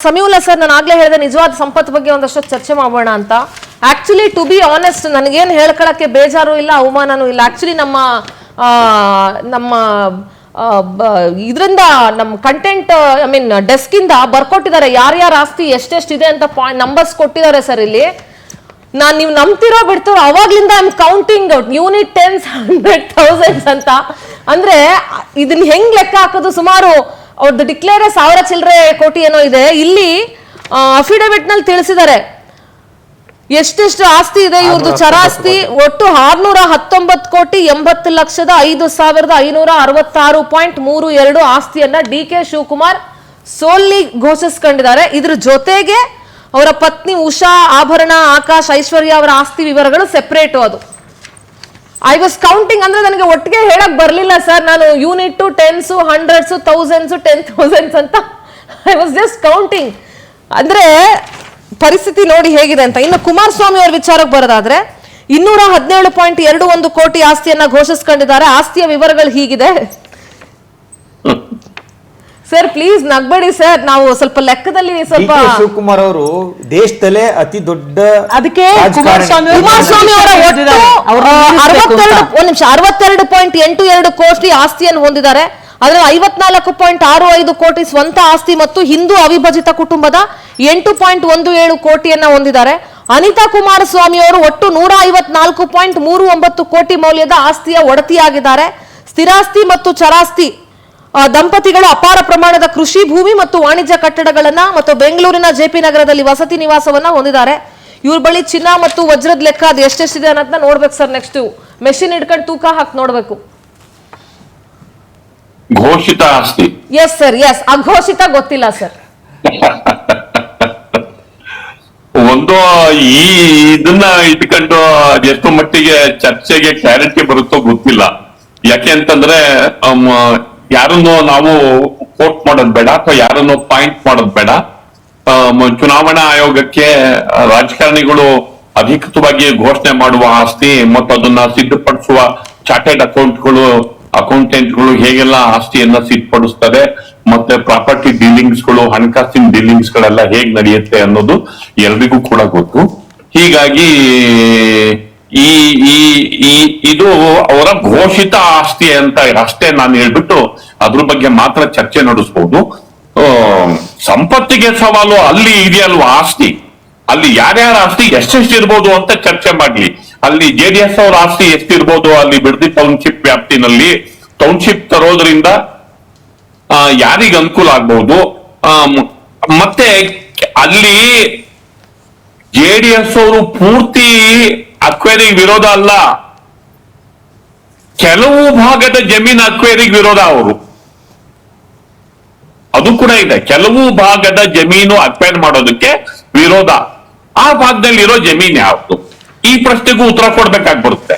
Samiulla sir, ನಾನು ಆಗ್ಲೇ ಹೇಳಿದೆ ನಿಜವಾದ ಸಂಪತ್ತು ಬಗ್ಗೆ ಒಂದಷ್ಟು ಚರ್ಚೆ ಮಾಡೋಣ ಅಂತ. ಆಕ್ಚುಲಿ ಟು ಬಿ ಆನೆಸ್ಟ್, ನನಗೇನು ಹೇಳ್ಕೊಳಕ್ಕೆ ಬೇಜಾರು ಇಲ್ಲ, ಅವಮಾನನೂ ಇಲ್ಲ. ಆಕ್ಚುಲಿ ನಮ್ಮ ಇದರಿಂದ ನಮ್ಮ ಕಂಟೆಂಟ್ ಡೆಸ್ಕ್ ಇಂದ ಬರ್ಕೊಟ್ಟಿದ್ದಾರೆ ಯಾರ್ಯಾರ ಆಸ್ತಿ ಎಷ್ಟೆಷ್ಟಿದೆ ಅಂತ ನಂಬರ್ಸ್ ಕೊಟ್ಟಿದ್ದಾರೆ ಸರ್. ಇಲ್ಲಿ ನೀವು ನಂಬ್ತಿರೋ ಬಿಡ್ತಿರೋ ಅವಾಗ್ಲಿಂದ I am counting unit tens 100,000 ಅಂತ. ಅಂದ್ರೆ ಇದನ್ನ ಹೆಂಗ್ ಲೆಕ್ಕ ಹಾಕೋದು? ಸುಮಾರು ಅವ್ರದ್ದು ಡಿಕ್ಲೇರ್ 1000 ಚಿಲ್ಲರೆ ಕೋಟಿ ಏನೋ ಇದೆ. ಇಲ್ಲಿ ಅಫಿಡವಿಟ್ ನಲ್ಲಿ ತಿಳಿಸಿದ್ದಾರೆ ಎಷ್ಟೆಷ್ಟು ಆಸ್ತಿ ಇದೆ ಇವ್ರದ್ದು. ಚರಾಸ್ತಿ ಒಟ್ಟು 619,80,05,566.32 ಆಸ್ತಿಯನ್ನ DK ಶಿವಕುಮಾರ್ ಸೋಲ್ಲಿ ಘೋಷಿಸಿಕೊಂಡಿದ್ದಾರೆ. ಇದ್ರ ಜೊತೆಗೆ ಅವರ ಪತ್ನಿ ಉಷಾ, ಆಭರಣ, ಆಕಾಶ್, ಐಶ್ವರ್ಯ ಅವರ ಆಸ್ತಿ ವಿವರಗಳು ಸೆಪರೇಟ್. ಅದು ಐ ವಾಸ್ ಕೌಂಟಿಂಗ್. ಅಂದ್ರೆ ನನಗೆ ಒಟ್ಟಿಗೆ ಹೇಳಕ್ ಬರ್ಲಿಲ್ಲ ಸರ್. ನಾನು ಯೂನಿಟ್, ಟೆನ್ಸ್, ಹಂಡ್ರೆಡ್ಸ್, ಥೌಸಂಡ್ಸ್, 10,000 ಅಂತ ಐ ವಾಸ್ ಜಸ್ಟ್ ಕೌಂಟಿಂಗ್. ಅಂದ್ರೆ ಪರಿಸ್ಥಿತಿ ನೋಡಿ ಹೇಗಿದೆ ಅಂತ. ಇನ್ನು ಕುಮಾರಸ್ವಾಮಿ ಅವರ ವಿಚಾರಕ್ಕೆ ಬರೋದಾದ್ರೆ 217.21 ಕೋಟಿ ಆಸ್ತಿಯನ್ನ ಘೋಷಿಸಿಕೊಂಡಿದ್ದಾರೆ. ಆಸ್ತಿಯ ವಿವರಗಳು ಹೀಗಿದೆ ಸರ್. ಪ್ಲೀಸ್ ನಗ್ಬೇಡಿ ಸರ್, ನಾವು ಸ್ವಲ್ಪ ಲೆಕ್ಕದಲ್ಲಿ ಸ್ವಲ್ಪ. ಶಿವಕುಮಾರ್ ಅವರು ದೇಶದಲ್ಲೇ ಅತಿ ದೊಡ್ಡ, ಅದಕ್ಕೆ ಕುಮಾರಸ್ವಾಮಿ ಅವರ 62.82 ಕೋಟಿ ಆಸ್ತಿಯನ್ನು ಹೊಂದಿದ್ದಾರೆ. ಅದರಲ್ಲಿ 54.65 ಕೋಟಿ ಸ್ವಂತ ಆಸ್ತಿ ಮತ್ತು ಹಿಂದೂ ಅವಿಭಜಿತ ಕುಟುಂಬದ 8.17 ಕೋಟಿಯನ್ನ ಹೊಂದಿದ್ದಾರೆ. ಅನಿತಾ ಕುಮಾರಸ್ವಾಮಿ ಅವರು ಒಟ್ಟು 154.39 ಕೋಟಿ ಮೌಲ್ಯದ ಆಸ್ತಿಯ ಒಡತಿಯಾಗಿದ್ದಾರೆ. ಸ್ಥಿರಾಸ್ತಿ ಮತ್ತು ಚರಾಸ್ತಿ ದಂಪತಿಗಳು ಅಪಾರ ಪ್ರಮಾಣದ ಕೃಷಿ ಭೂಮಿ ಮತ್ತು ವಾಣಿಜ್ಯ ಕಟ್ಟಡಗಳನ್ನ ಮತ್ತು ಬೆಂಗಳೂರಿನ JP ನಗರದಲ್ಲಿ ವಸತಿ ನಿವಾಸವನ್ನ ಹೊಂದಿದ್ದಾರೆ. ಇವ್ರ ಬಳಿ ಚಿನ್ನ ಮತ್ತು ವಜ್ರದ ಲೆಕ್ಕ ಅದು ಎಷ್ಟೆಷ್ಟಿದೆ ಅನ್ನೋದನ್ನ ನೋಡ್ಬೇಕು ಸರ್. ನೆಕ್ಸ್ಟ್ ಮೆಷಿನ್ ಇಟ್ಕೊಂಡು ತೂಕ ಹಾಕಿ ನೋಡ್ಬೇಕು. ಘೋಷಿತ ಆಸ್ತಿ ಎಸ್ ಸರ್, ಎಸ್. ಅಘೋಷಿತ ಗೊತ್ತಿಲ್ಲ ಸರ್. ಒಂದು ಇದನ್ನ ಇಟ್ಕೊಂಡು ಎಷ್ಟು ಮಟ್ಟಿಗೆ ಚರ್ಚೆಗೆ ಕ್ಲಾರಿಟಿ ಬರುತ್ತೋ ಗೊತ್ತಿಲ್ಲ. ಯಾಕೆ ಅಂತಂದ್ರೆ ಯಾರನ್ನು ನಾವು ಕೋಟ್ ಮಾಡೋದು ಬೇಡ ಅಥವಾ ಯಾರನ್ನು ಪಾಯಿಂಟ್ ಮಾಡೋದು ಬೇಡ. ಚುನಾವಣಾ ಆಯೋಗಕ್ಕೆ ರಾಜಕಾರಣಿಗಳು ಅಧಿಕೃತವಾಗಿ ಘೋಷಣೆ ಮಾಡುವ ಆಸ್ತಿ ಮತ್ತು ಅದನ್ನ ಸಿದ್ಧಪಡಿಸುವ ಚಾರ್ಟೆಡ್ ಅಕೌಂಟೆಂಟ್ಗಳು ಹೇಗೆಲ್ಲ ಆಸ್ತಿಯನ್ನ ಸಿದ್ಧಪಡಿಸ್ತಾರೆ, ಮತ್ತೆ ಪ್ರಾಪರ್ಟಿ ಡೀಲಿಂಗ್ಸ್ಗಳು, ಹಣಕಾಸಿನ ಡೀಲಿಂಗ್ಸ್ ಗಳೆಲ್ಲ ಹೇಗ್ ನಡೆಯುತ್ತೆ ಅನ್ನೋದು ಎಲ್ರಿಗೂ ಕೂಡ ಗೊತ್ತು. ಹೀಗಾಗಿ ಇದು ಅವರ ಘೋಷಿತ ಆಸ್ತಿ ಅಂತ ಅಷ್ಟೇ ನಾನು ಹೇಳ್ಬಿಟ್ಟು ಅದ್ರ ಬಗ್ಗೆ ಮಾತ್ರ ಚರ್ಚೆ ನಡೆಸಬಹುದು. ಸಂಪತ್ತಿಗೆ ಸವಾಲು ಅಲ್ಲಿ ಇದೆಯಲ್ವಾ ಆಸ್ತಿ, ಅಲ್ಲಿ ಯಾರ್ಯಾರ ಆಸ್ತಿ ಎಷ್ಟೆಷ್ಟು ಇರ್ಬೋದು ಅಂತ ಚರ್ಚೆ ಮಾಡ್ಲಿ. ಅಲ್ಲಿ JDS ಅವರ ಆಸ್ತಿ ಎಷ್ಟಿರ್ಬೋದು ಅಲ್ಲಿ ಬಿಡದಿ ಟೌನ್ಶಿಪ್ ವ್ಯಾಪ್ತಿನಲ್ಲಿ. ಟೌನ್ಶಿಪ್ ತರೋದ್ರಿಂದ ಯಾರಿಗ ಅನುಕೂಲ ಆಗ್ಬಹುದು. ಮತ್ತೆ ಅಲ್ಲಿ JDS ಅವರು ಪೂರ್ತಿ ಅಕ್ವೈರಿಗೆ ವಿರೋಧ ಅಲ್ಲ, ಕೆಲವು ಭಾಗದ ಜಮೀನು ಅಕ್ವೈರಿಗೆ ವಿರೋಧ. ಅವರು ಅದು ಕೂಡ ಇದೆ, ಕೆಲವು ಭಾಗದ ಜಮೀನು ಅಕ್ವೈರ್ ಮಾಡೋದಕ್ಕೆ ವಿರೋಧ. ಆ ಭಾಗದಲ್ಲಿ ಇರೋ ಜಮೀನು ಯಾವುದು? ಈ ಪ್ರಶ್ನೆಗೂ ಉತ್ತರ ಕೊಡ್ಬೇಕಾಗಿ ಬರುತ್ತೆ.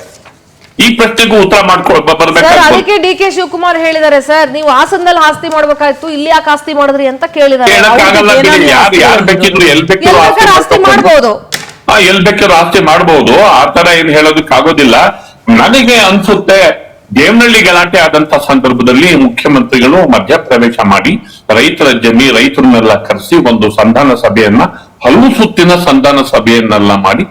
ಈ ಪ್ರಶ್ನೆಗೂ ಉತ್ತರ ಬರ್ಬೇಕಾಗ್ತದೆ. ಅದಕ್ಕೆ DK ಶಿವಕುಮಾರ್ ಹೇಳಿದ್ದಾರೆ ಸರ್, ನೀವು ಹಾಸನದಲ್ಲಿ ಆಸ್ತಿ ಮಾಡ್ಬೇಕಾಯ್ತು, ಇಲ್ಲಿ ಯಾಕೆ ಆಸ್ತಿ ಮಾಡಿದ್ರಿ ಅಂತ ಕೇಳಿದ್ದಾರೆ. ಯಾರು ಬೇಕಿದ್ರು ಎಲ್ ಬೇಕಿದ್ರು ಆಸ್ತಿ ಮಾಡಬಹುದು, ಎಲ್ ಬೇಕಾದ್ರೂ ಆಸ್ತಿ ಮಾಡಬಹುದು. ಆ ತರ ಏನ್ ಹೇಳೋದಕ್ಕಾಗೋದಿಲ್ಲ. ನನಗೆ ಅನ್ಸುತ್ತೆ ದೇವನಹಳ್ಳಿ ಗಲಾಟೆ ಆದಂತ ಸಂದರ್ಭದಲ್ಲಿ ಮುಖ್ಯಮಂತ್ರಿಗಳು ಮಧ್ಯಪ್ರವೇಶ ಮಾಡಿ ರೈತರನ್ನೆಲ್ಲ ಕರೆಸಿ ಒಂದು ಸಂಧಾನ ಸಭೆಯನ್ನ, ಹಲವು ಸುತ್ತಿನ ಸಂಧಾನ ಸಭೆಯನ್ನೆಲ್ಲ ಮಾಡಿ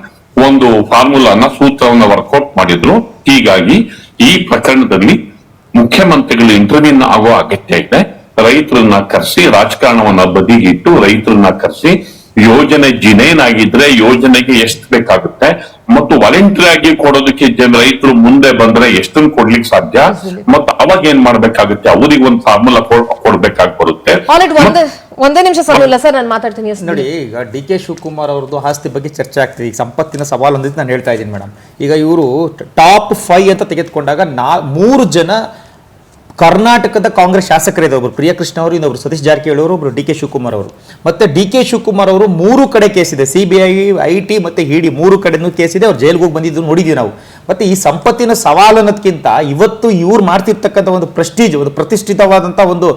ಒಂದು ಫಾರ್ಮುಲಾನ, ಸೂತ್ರವನ್ನ ವರ್ಕೌಟ್ ಮಾಡಿದ್ರು. ಹೀಗಾಗಿ ಈ ಪ್ರಕರಣದಲ್ಲಿ ಮುಖ್ಯಮಂತ್ರಿಗಳು ಇಂಟರ್ವ್ಯೂನ್ ಆಗೋ ಅಗತ್ಯ ಇದೆ. ರೈತರನ್ನ ಕರೆಸಿ, ರಾಜಕಾರಣವನ್ನ ಬದಿಗಿಟ್ಟು ರೈತರನ್ನ ಕರೆಸಿ, ಯೋಜನೆ ಜಿನೇನ್ ಆಗಿದ್ರೆ ಯೋಜನೆಗೆ ಎಷ್ಟು ಬೇಕಾಗುತ್ತೆ ಮತ್ತು ವಾಲಂಟರಿ ಆಗಿ ಕೊಡೋದಕ್ಕೆ ರೈತರು ಮುಂದೆ ಬಂದ್ರೆ ಎಷ್ಟನ್ನು ಕೊಡ್ಲಿಕ್ಕೆ ಸಾಧ್ಯ, ಮತ್ತು ಅವಾಗ ಏನ್ ಮಾಡ್ಬೇಕಾಗುತ್ತೆ, ಅವ್ರಿಗೆ ಒಂದು ಫಾರ್ಮುಲಾ ಕೊಡ್ಬೇಕಾಗಿ ಬರುತ್ತೆ. ಒಂದೇ ನಿಮಿಷ ಸಮಯ ಸರ್, ನಾನು ಮಾತಾಡ್ತೀನಿ. ನೋಡಿ, ಈಗ DK ಶಿವಕುಮಾರ್ ಅವ್ರದ್ದು ಆಸ್ತಿ ಬಗ್ಗೆ ಚರ್ಚೆ ಆಗ್ತಿದೆ. ಈಗ ಸಂಪತ್ತಿನ ಸವಾಲು ಅಂದಿದ್ದು ನಾನು ಹೇಳ್ತಾ ಇದ್ದೀನಿ ಮೇಡಮ್. ಈಗ ಇವರು ಟಾಪ್ 5 ಅಂತ ತೆಗೆದುಕೊಂಡಾಗ 3 ಜನ ಕರ್ನಾಟಕದ ಕಾಂಗ್ರೆಸ್ ಶಾಸಕರಿದೆ. ಒಬ್ರು ಪ್ರಿಯಕೃಷ್ಣ ಅವರು, ಇನ್ನೊಬ್ರು ಸತೀಶ್ ಜಾರಕಿಹೊಳಿ ಅವರು, ಒಬ್ರು DK ಶಿವಕುಮಾರ್ ಅವರು. ಮತ್ತೆ DK ಶಿವಕುಮಾರ್ ಅವರು 3 ಕಡೆ ಕೇಸಿದೆ, CBI, IT ಮತ್ತೆ ED 3 ಕಡೆನೂ ಕೇಸಿದೆ. ಅವ್ರು ಜೈಲ್ಗೆ ಹೋಗಿ ಬಂದಿದ್ದು ನೋಡಿದ್ವಿ ನಾವು. ಮತ್ತೆ ಈ ಸಂಪತ್ತಿನ ಸವಾಲು ಅನ್ನೋದಕ್ಕಿಂತ ಇವತ್ತು ಇವ್ರು ಮಾಡ್ತಿರ್ತಕ್ಕಂಥ ಒಂದು ಪ್ರೆಸ್ಟೀಜ್, ಒಂದು ಪ್ರತಿಷ್ಠಿತವಾದಂತ ಒಂದು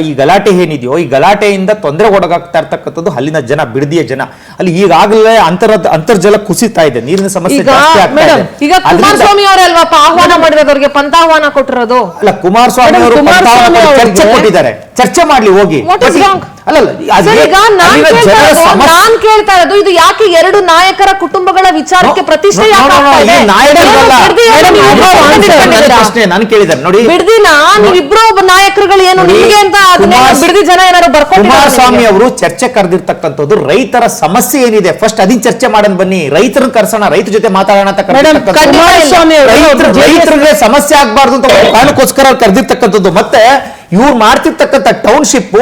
ಈ ಗಲಾಟೆ ಏನಿದೆಯೋ, ಈ ಗಲಾಟೆಯಿಂದ ತೊಂದರೆ ಒಳಗಾಗ್ತಾ ಇರ್ತಕ್ಕಂಥದ್ದು ಅಲ್ಲಿನ ಜನ, ಬಿಡದಿಯ ಜನ. ಅಲ್ಲಿ ಈಗಾಗಲೇ ಅಂತರ್ಜಲ ಕುಸಿತಾ ಇದೆ, ನೀರಿನ ಸಮಸ್ಯೆ ಜಾಸ್ತಿ ಆಗ್ತಾ ಇದೆ. ಈಗ ಕುಮಾರಸ್ವಾಮಿ ಅವರಲ್ವಾ ಆಹ್ವಾನ ಮಾಡಿರೋದವ್ರಿಗೆ ಪಂಥಾಹ್ವಾನ ಕೊಟ್ಟಿರೋದು? ಅಲ್ಲ, ಕುಮಾರಸ್ವಾಮಿ ಅವರು ಚರ್ಚೆ ಕೊಟ್ಟಿದ್ದಾರೆ, ಚರ್ಚೆ ಮಾಡ್ಲಿ ಹೋಗಿ. ಅಲ್ಲಲ್ಲ, ಸರ್, ಈಗ ನಾನ್ ಕೇಳ್ತಾ ಇರೋದು ಇದು ಯಾಕೆ ಎರಡು ನಾಯಕರ ಕುಟುಂಬಗಳ ವಿಚಾರಕ್ಕೆ ಪ್ರತಿಷ್ಠೆ ಯಾಕೆ ಆಗ್ತಾ ಇದೆ? ಪ್ರಶ್ನೆ ನಾನು ಕೇಳಿದ್ದಾರೆ ನೋಡಿ. ಬಿಡ್ದಿನ ನೀವಿಬ್ರು ನಾಯಕರುಗಳು ಏನು ನಿಮಗೆ ಅಂತ ಬಿಡದಿ ಜನ ಏನಾದ್ರು ಬರ್ಕೊಂಡು ಕುಮಾರಸ್ವಾಮಿ ಅವರು ಚರ್ಚೆ ಕರೆದಿರ್ತಕ್ಕಂಥದ್ದು ರೈತರ ಸಮಸ್ಯೆ ಏನಿದೆ ಫಸ್ಟ್ ಅದನ್ನ ಚರ್ಚೆ ಮಾಡೋಣ ಬನ್ನಿ. ರೈತರನ್ನ ಕರ್ಸೋಣ, ರೈತರ ಜೊತೆ ಮಾತಾಡೋಣ ಅಂತ ರೈತರಿಗೆ ಸಮಸ್ಯೆ ಆಗ್ಬಾರ್ದು ಅಂತ ಕಾರಣಕ್ಕೋಸ್ಕರ ಕರೆದಿರ್ತಕ್ಕಂಥದ್ದು. ಮತ್ತೆ ಇವ್ರು ಮಾಡ್ತಿರ್ತಕ್ಕಂಥ ಟೌನ್ಶಿಪ್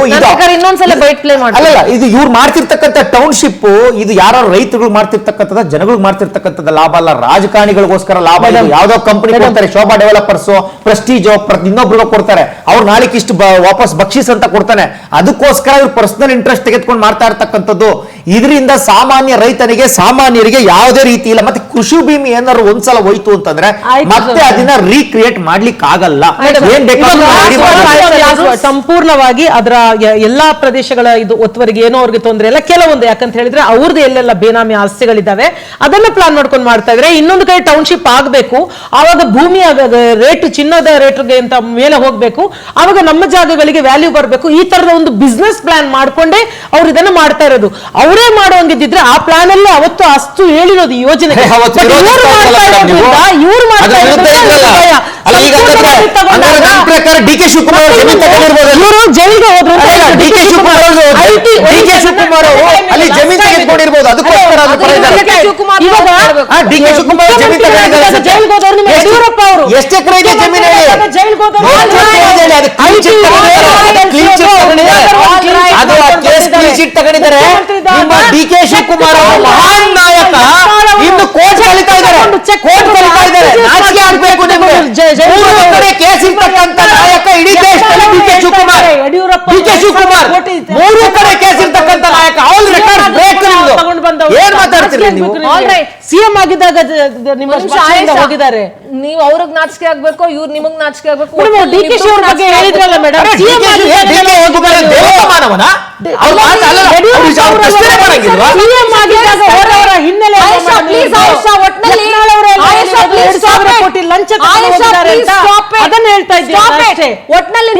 ಇನ್ನೊಂದ್ಸಲ ಬೈಟ್ ಪ್ಲೇ ಮಾಡಿ. ಅಲ್ಲಲ್ಲ, ಇದು ಇವ್ರು ಮಾಡ್ತಿರ್ತಕ್ಕಂಥ ಟೌನ್ಶಿಪ್ ಇದು ಯಾರು ರೈತರುಗಳು ಮಾಡ್ತಿರ್ತಕ್ಕಂಥದ್ದು, ಜನಗಳಿಗೆ ಮಾಡ್ತಿರ್ತಕ್ಕಂಥದ್ದು ಲಾಭ ಅಲ್ಲ, ರಾಜಕಾರಣಿಗಳಿಗೋಸ್ಕರ ಲಾಭ. ಯಾವ್ದೋ ಕಂಪನಿ ಕೊಡ್ತಾರೆ, ಶೋಭಾ ಡೆವಲಪರ್ಸ್, ಪ್ರೆಸ್ಟೀಜ್ ಇನ್ನೊಬ್ರಿಗೆ ಕೊಡ್ತಾರೆ, ಅವ್ರು ನಾಳೆಗೆ ಇಷ್ಟು ವಾಪಸ್ ಬಕ್ಷೀಸ್ ಅಂತ ಕೊಡ್ತಾನೆ. ಅದಕ್ಕೋಸ್ಕರ ಇವ್ರು ಪರ್ಸನಲ್ ಇಂಟ್ರೆಸ್ಟ್ ತೆಗೆದುಕೊಂಡು ಮಾಡ್ತಾ ಇರ್ತಕ್ಕಂಥದ್ದು. ಇದರಿಂದ ಸಾಮಾನ್ಯ ರೈತನಿಗೆ ಸಾಮಾನ್ಯರಿಗೆ ಯಾವುದೇ ರೀತಿ ಇಲ್ಲ. ಮತ್ತೆ ಕೃಷಿ ಭೂಮಿ ಏನಾದ್ರು ಒಂದ್ಸಲ ಹೋಯ್ತು ಅಂತಂದ್ರೆ ಮತ್ತೆ ಅದನ್ನ ರೀಕ್ರಿಯೇಟ್ ಮಾಡ್ಲಿಕ್ಕೆ ಆಗಲ್ಲ. ಏನ್ ಬೇಕಾದ್ರೂ ಸಂಪೂರ್ಣವಾಗಿ ಅದರ ಎಲ್ಲಾ ಪ್ರದೇಶಗಳ ಇದು ಒತ್ತುವರಿಗೆ ಏನೋ ಅವ್ರಿಗೆ ತೊಂದರೆ ಇಲ್ಲ. ಕೆಲವೊಂದು ಯಾಕಂತ ಹೇಳಿದ್ರೆ ಅವ್ರದ್ದು ಎಲ್ಲೆಲ್ಲ ಬೇನಾಮಿ ಆಸ್ತಿಗಳಿದ್ದಾವೆ ಅದನ್ನ ಪ್ಲಾನ್ ಮಾಡ್ಕೊಂಡು ಮಾಡ್ತಾ ಇದ್ರೆ, ಇನ್ನೊಂದು ಕಡೆ ಟೌನ್ಶಿಪ್ ಆಗಬೇಕು, ಆವಾಗ ಭೂಮಿ ರೇಟ್ ಚಿನ್ನದ ರೇಟ್ಗೆ ಅಂತ ಮೇಲೆ ಹೋಗ್ಬೇಕು, ಆವಾಗ ನಮ್ಮ ಜಾಗಗಳಿಗೆ ವ್ಯಾಲ್ಯೂ ಬರಬೇಕು. ಈ ತರದ ಒಂದು ಬಿಸ್ನೆಸ್ ಪ್ಲಾನ್ ಮಾಡ್ಕೊಂಡೇ ಅವ್ರು ಇದನ್ನ ಮಾಡ್ತಾ ಇರೋದು. ಅವರೇ ಮಾಡುವಂಗಿದ್ರೆ ಆ ಪ್ಲಾನ್ ಅಲ್ಲೇ ಅವತ್ತು ಅಷ್ಟು ಹೇಳಿರೋದು ಯೋಜನೆ. ಇವ್ರು ಮಾಡ್ತಾ ಡಿ ಕೆ ಶಿವಕುಮಾರ್ ಇವರು ಜೈಲಿಗೆ ಹೋದ್ರು. ಡಿ ಕೆ ಶಿವಕುಮಾರ್ ಅಲ್ಲಿ ಜಮೀನು ತೆಗೆದುಕೊಂಡಿರ್ಬೋದು, ಅದಕ್ಕೋಸ್ಕರ ಡಿ ಕೆ ಶಿವಕುಮಾರ್ ಜಮೀನು ಜೈಲಿಗೆ ಹೋದವ್ರು ನಿಮ್ಮ ಯಡಿಯೂರಪ್ಪ ಅವರು ಎಷ್ಟು ಎಕರೆ ಇದೆ ಜಮೀನು ಹೇಳಿ? ಜೈಲಿಗೆ ಹೋದವ್ರು ಅದು ಕೇಸ್ ಕ್ಲೀನ್ ಚಿಟ್ ತಗೊಂಡಿದ್ದಾರೆ. ನಿಮ್ಮ ಡಿ ಕೆ ಶಿವಕುಮಾರ್ ಅವರು ಮಹಾನ್ ನಾಯಕ, ಇನ್ನು ಕೋರ್ಟ್ ಕಲಿತಾ ಇದ್ದಾರೆ, ಕೋರ್ಟ್ ಕಲಿತಾ ಇದ್ದಾರೆ. ನಾಚಿಕೆ ಆಗ್ಬೇಕು ನಿಮಗೆ. ಮೂರು ಕಡೆ ಕೇಸ್ ಇರ್ತಕ್ಕಂಥ ನಾಯಕ ಇಡೀ ದೇಶದಲ್ಲಿ D K Shivakumar. D K Shivakumar ಮೂರು ಕಡೆ ಕೇಸ್ ಇರ್ತಕ್ಕಂಥ ನಾಯಕ. ಅವ್ರ ರೆಕಾರ್ಡ್ ಬ್ರೇಕ್ ಏನ್ ಮಾತಾಡ್ತೀರಿ ನೀವು? ಸಿಎಂ ಆಗಿದ್ದಾಗ ನಿಮ್ಮ ಹೋಗಿದ್ದಾರೆ. ನೀವು ಅವ್ರಿಗೆ ನಾಚಿಕೆ ಆಗ್ಬೇಕು, ಇವ್ರು ನಿಮಗ್ ನಾಚಿಕೆ ಆಗ್ಬೇಕು. ಡಿ ಕೆ ಶಿ ಅವ್ರ ಬಗ್ಗೆ ಹೇಳಿದ್ರಲ್ಲ ಮೇಡಮ್, ಹಿನ್ನೆಲೆ ಲಂಚ ಅದನ್ನ ಹೇಳ್ತಾ ಇದ್ದಾರೆ. ಒಟ್ನಲ್ಲಿ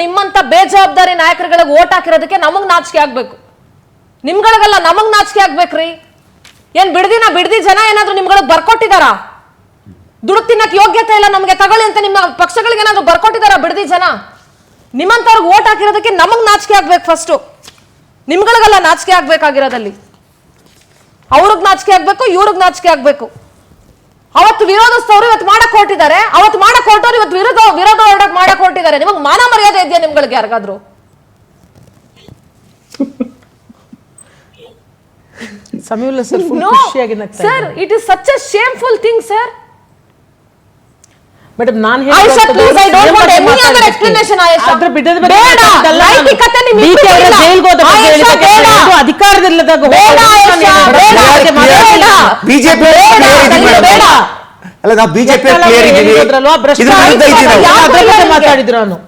ನಿಮ್ಮಂತ ಬೇಜವಾಬ್ದಾರಿ ನಾಯಕರುಗಳಿಗೆ ಓಟ್ ಹಾಕಿರೋದಕ್ಕೆ ನಮಗ್ ನಾಚಿಕೆ ಆಗ್ಬೇಕು, ನಿಮ್ಗಳಿಗಲ್ಲ ನಮಗ್ ನಾಚಿಕೆ ಆಗ್ಬೇಕ್ರಿ. ಏನ್ ಬಿಡ್ದಿ ಜನ ಏನಾದ್ರು ನಿಮ್ಗಳಿಗೆ ಬರ್ಕೊಟ್ಟಿದಾರ? ದುಡ್ಡು ತಿನ್ನಕ್ ಯೋಗ್ಯತೆ ಇಲ್ಲ ನಮ್ಗೆ ತಗೊಳ್ಳಿ ಅಂತ ನಿಮ್ಮ ಪಕ್ಷಗಳಿಗೆ ಏನಾದ್ರು ಬರ್ಕೊಟ್ಟಿದಾರ ಬಿಡ್ದಿ ಜನ? ನಿಮ್ಮಂತವ್ರಿಗೆ ಓಟ್ ಹಾಕಿರೋದಕ್ಕೆ ನಮಗ್ ನಾಚಿಕೆ ಆಗ್ಬೇಕು ಫಸ್ಟ್, ನಿಮ್ಗಳಿಗಲ್ಲ ನಾಚಿಕೆ ಆಗ್ಬೇಕಾಗಿರೋದಲ್ಲಿ. ಅವ್ರಿಗೆ ನಾಚಿಕೆ ಆಗ್ಬೇಕು, ಇವ್ರಿಗೆ ನಾಚಿಕೆ ಆಗ್ಬೇಕು. ಅವತ್ತು ವಿರೋಧಿಸ್ತವ್ರು ಇವತ್ತು ಮಾಡಕ್ ಹೊರಟಿದ್ದಾರೆ, ಅವತ್ತು ಮಾಡಕ್ ಹೊರಟವ್ರು ಇವತ್ತು ವಿರೋಧ ಮಾಡಕ್ ಹೊರಟಿದ್ದಾರೆ. ನಿಮಗ್ ಮಾನ ಮರ್ಯಾದೆ ಇದೆಯಾ ನಿಮ್ಗಳಿಗೆ ಯಾರಿಗಾದ್ರು? Sir, it is such A shameful thing sir. Madam ನಾನು ಅಧಿಕಾರದಲ್ಲಿದ್ದಾಗ ಬಿಜೆಪಿ ಅಲ್ಲ, ನಾವು ಬಿಜೆಪಿ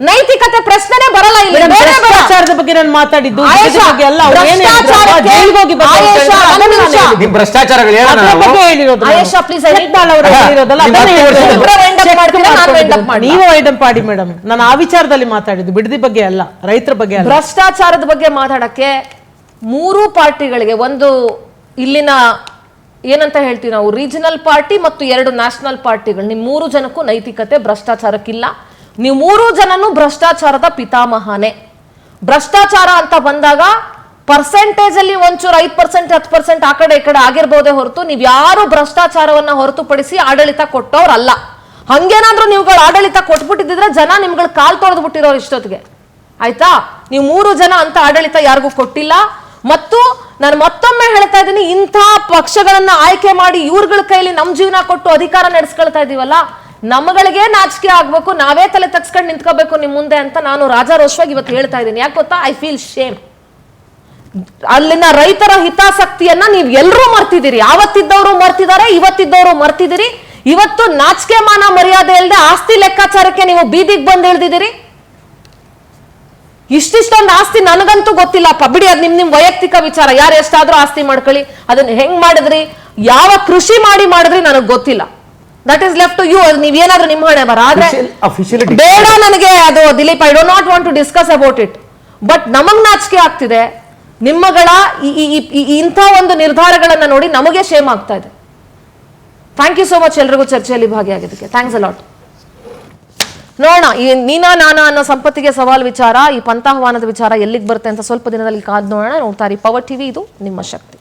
ನೈತಿಕತೆ ಪ್ರಶ್ನೆ ಬರಲ್ಲ ಇಲ್ಲಿ. ಭ್ರಷ್ಟಾಚಾರದ ಬಗ್ಗೆ ನಾನು ಮಾತಾಡಿದ್ದು ಭ್ರಷ್ಟಾಚಾರಗಳು ನೀವು ವೈಡಂಪ್ ಮಾಡಿ ಮೇಡಮ್. ನಾನು ಆ ವಿಚಾರದಲ್ಲಿ ಮಾತಾಡಿದ್ದು, ಬಿಡದಿ ಬಗ್ಗೆ ಅಲ್ಲ, ರೈತರ ಬಗ್ಗೆ. ಭ್ರಷ್ಟಾಚಾರದ ಬಗ್ಗೆ ಮಾತಾಡಕ್ಕೆ ಮೂರು ಪಾರ್ಟಿಗಳಿಗೆ, ಒಂದು ಇಲ್ಲಿನ ಏನಂತ ಹೇಳ್ತೀವಿ ನಾವು ರೀಜನಲ್ ಪಾರ್ಟಿ ಮತ್ತು ಎರಡು ನ್ಯಾಷನಲ್ ಪಾರ್ಟಿಗಳು, ನಿಮ್ ಮೂರು ಜನಕ್ಕೂ ನೈತಿಕತೆ ಭ್ರಷ್ಟಾಚಾರಕ್ಕಿಲ್ಲ. ನೀವು ಮೂರು ಜನನು ಭ್ರಷ್ಟಾಚಾರದ ಪಿತಾಮಹನೇ. ಭ್ರಷ್ಟಾಚಾರ ಅಂತ ಬಂದಾಗ ಪರ್ಸೆಂಟೇಜ್ ಅಲ್ಲಿ ಒಂಚೂರು 5%, 10% ಆ ಕಡೆ ಈ ಕಡೆ ಆಗಿರ್ಬೋದೇ ಹೊರತು ನೀವ್ ಯಾರು ಭ್ರಷ್ಟಾಚಾರವನ್ನ ಹೊರತುಪಡಿಸಿ ಆಡಳಿತ ಕೊಟ್ಟವ್ರಲ್ಲ. ಹಂಗೇನಾದ್ರೂ ನೀವುಗಳು ಆಡಳಿತ ಕೊಟ್ಬಿಟ್ಟಿದ್ರೆ ಜನ ನಿಮ್ಗಳು ಕಾಲ್ ತೊಳೆದು ಬಿಟ್ಟಿರೋರು ಇಷ್ಟೊತ್ತಿಗೆ. ಆಯ್ತಾ? ನೀವು ಮೂರು ಜನ ಅಂತ ಆಡಳಿತ ಯಾರಿಗೂ ಕೊಟ್ಟಿಲ್ಲ. ಮತ್ತು ನಾನು ಮತ್ತೊಮ್ಮೆ ಹೇಳ್ತಾ ಇದ್ದೀನಿ, ಇಂಥ ಪಕ್ಷಗಳನ್ನ ಆಯ್ಕೆ ಮಾಡಿ ಇವ್ರಗಳ ಕೈಲಿ ನಮ್ ಜೀವನ ಕೊಟ್ಟು ಅಧಿಕಾರ ನಡೆಸ್ಕೊಳ್ತಾ ಇದೀವಲ್ಲ, ನಮಗಳಿಗೆ ನಾಚಿಕೆ ಆಗ್ಬೇಕು, ನಾವೇ ತಲೆ ತಗ್ಸ್ಕೊಂಡು ನಿಂತ್ಕೋಬೇಕು ನಿಮ್ ಮುಂದೆ ಅಂತ ನಾನು ರಾಜಾರೋಷವಾಗಿ ಇವತ್ತು ಹೇಳ್ತಾ ಇದ್ದೀನಿ. ಯಾಕೆ ಗೊತ್ತಾ? I feel shame. ಅಲ್ಲಿನ ರೈತರ ಹಿತಾಸಕ್ತಿಯನ್ನ ನೀವ್ ಎಲ್ರೂ ಮರ್ತಿದ್ದೀರಿ. ಆವತ್ತಿದ್ದವರು ಮರ್ತಿದ್ದಾರೆ, ಇವತ್ತಿದ್ದವರು ಮರ್ತಿದ್ದೀರಿ. ಇವತ್ತು ನಾಚಿಕೆ ಮಾನ ಮರ್ಯಾದೆ ಇಲ್ಲದೆ ಆಸ್ತಿ ಲೆಕ್ಕಾಚಾರಕ್ಕೆ ನೀವು ಬೀದಿಗೆ ಬಂದು ಇಳಿದಿದ್ದೀರಿ. ಇಷ್ಟಿಷ್ಟೊಂದು ಆಸ್ತಿ ನನಗಂತೂ ಗೊತ್ತಿಲ್ಲಪ್ಪ, ಬಿಡಿ, ಅದ್ ನಿಮ್ ವೈಯಕ್ತಿಕ ವಿಚಾರ. ಯಾರು ಎಷ್ಟಾದ್ರೂ ಆಸ್ತಿ ಮಾಡ್ಕೊಳ್ಳಿ, ಅದನ್ನ ಹೆಂಗ್ ಮಾಡಿದ್ರಿ, ಯಾವ ಕೃಷಿ ಮಾಡಿದ್ರಿ ನನಗ್ ಗೊತ್ತಿಲ್ಲ. That is left to you. ನೀವೇನಾದ್ರೂ ನಿಮ್ಮ ಹಣೆ ಬರ. ಆದ್ರೆ Officially ಬೇಡ ನನಗೆ ಅದು Dileep, I don't not want to discuss about it. But ನಮಗ್ ನಾಚಿಕೆ ಆಗ್ತಿದೆ ನಿಮ್ಮಗಳ ಇಂಥ ಒಂದು ನಿರ್ಧಾರಗಳನ್ನ ನೋಡಿ, ನಮಗೆ ಶೇಮ್ ಆಗ್ತಾ ಇದೆ. ಥ್ಯಾಂಕ್ ಯು ಸೋ ಮಚ್ ಎಲ್ರಿಗೂ ಚರ್ಚೆಯಲ್ಲಿ ಭಾಗಿಯಾಗಿದ್ದಕ್ಕೆ. Thanks a lot. ನೋಡೋಣ ಈ ನೀನಾ ನಾನಾ ಅನ್ನೋ ಸಂಪತ್ತಿಗೆ ಸವಾಲ್ ವಿಚಾರ, ಈ ಪಂಥಾಹ್ವಾನದ ವಿಚಾರ ಎಲ್ಲಿಗೆ ಬರುತ್ತೆ ಅಂತ ಸ್ವಲ್ಪ ದಿನದಲ್ಲಿ ಕಾದ್ ನೋಡೋಣ. ನೋಡ್ತಾ ಇರಿ ಪವರ್ ಟಿವಿ, ಇದು ನಿಮ್ಮ ಶಕ್ತಿ.